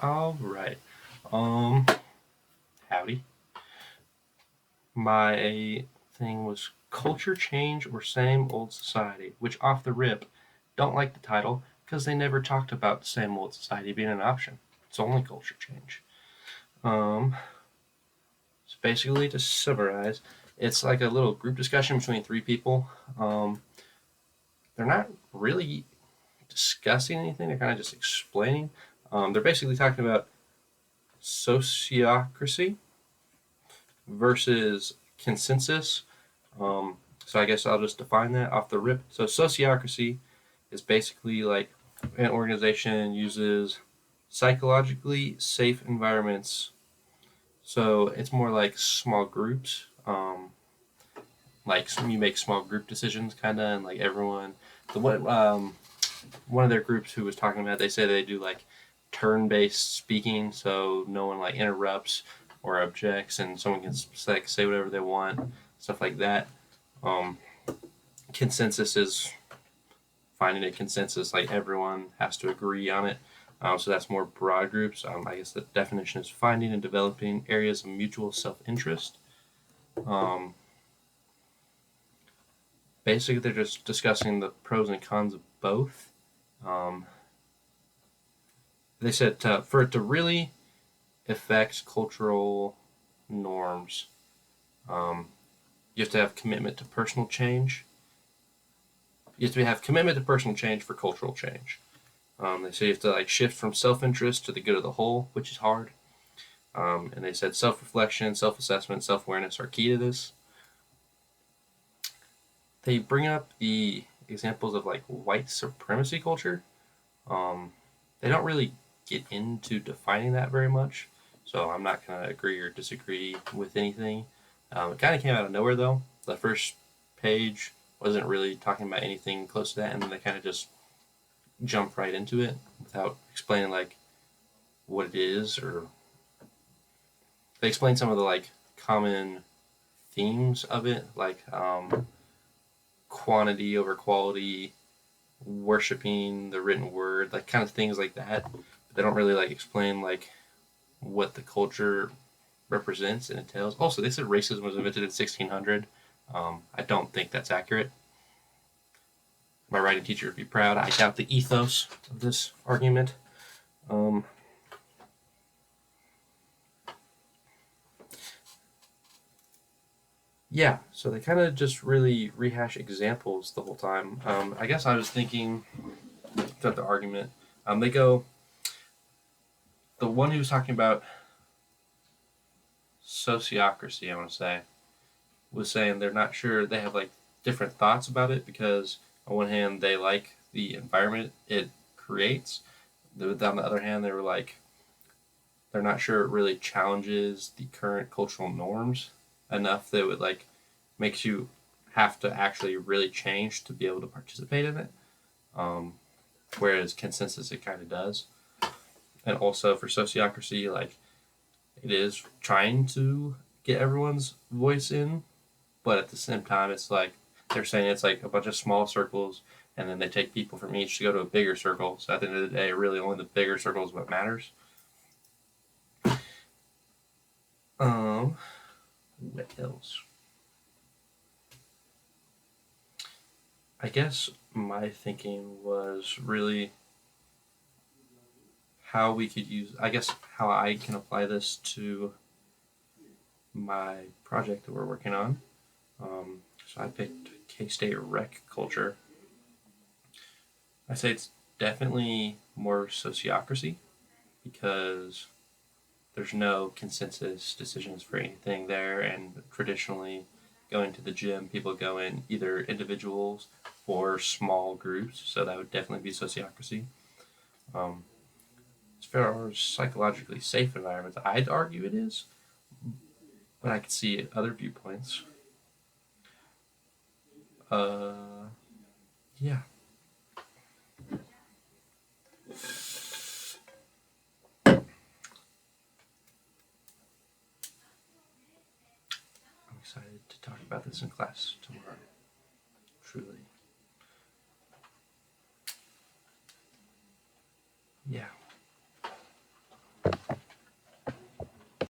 All right. Um, Howdy. My thing was culture change or same old society, which off the rip, don't like the title because they never talked about the same old society being an option. It's only culture change. Um, so basically, to summarize, it's like a little group discussion between three people. Um, they're not really discussing anything; they're kind of just explaining. They're basically talking about sociocracy versus consensus. So I guess I'll just define that off the rip. So sociocracy is basically like an organization uses psychologically safe environments. So it's more like small groups. Like you make small group decisions, kind of, and like everyone. The one of their groups who was talking about, they say they do like turn-based speaking, so no one like interrupts or objects, and someone can like say whatever they want, stuff like that. Um, Consensus is finding a consensus, like everyone has to agree on it. So that's more broad groups. I guess the definition is finding and developing areas of mutual self-interest. Um, Basically, they're just discussing the pros and cons of both. Um, they said for it to really affect cultural norms, um, you have to have commitment to personal change. You have to have commitment to personal change for cultural change. They say you have to like shift from self-interest to the good of the whole, which is hard. And they said self-reflection, self-assessment, self-awareness are key to this. They bring up the examples of like white supremacy culture. Um, they don't really get into defining that very much, so I'm not going to agree or disagree with anything. It kind of came out of nowhere though. The first page wasn't really talking about anything close to that, and then they kind of just jump right into it without explaining like what it is, or they explain some of the like common themes of it, like quantity over quality, worshiping the written word, like kind of things like that. But they don't really like explain like what the culture represents and entails. Also, they said racism was invented in 1600. I don't think that's accurate. My writing teacher would be proud. I doubt the ethos of this argument. Um, yeah, so they kind of just really rehash examples the whole time. I guess I was thinking throughout the argument, they go, the one who was talking about sociocracy, I want to say, was saying they're not sure, they have like different thoughts about it because on one hand they like the environment it creates, on the other hand they were like they're not sure it really challenges the current cultural norms enough that it would like makes you have to actually really change to be able to participate in it. um, Whereas consensus it kind of does. And also for sociocracy, like it is trying to get everyone's voice in, but at the same time it's like they're saying it's like a bunch of small circles, and then they take people from each to go to a bigger circle, so at the end of the day really only the bigger circle is what matters. um what else? I guess my thinking was really how we could use, I guess how I can apply this to my project that we're working on. So I picked K-State rec culture. I say it's definitely more sociocracy because there's no consensus decisions for anything there, and traditionally going to the gym people go in either individuals or small groups, so that would definitely be sociocracy. um, as far as psychologically safe environments, I'd argue it is, but I could see other viewpoints. uh, yeah, I'm excited to talk about this in class tomorrow, truly.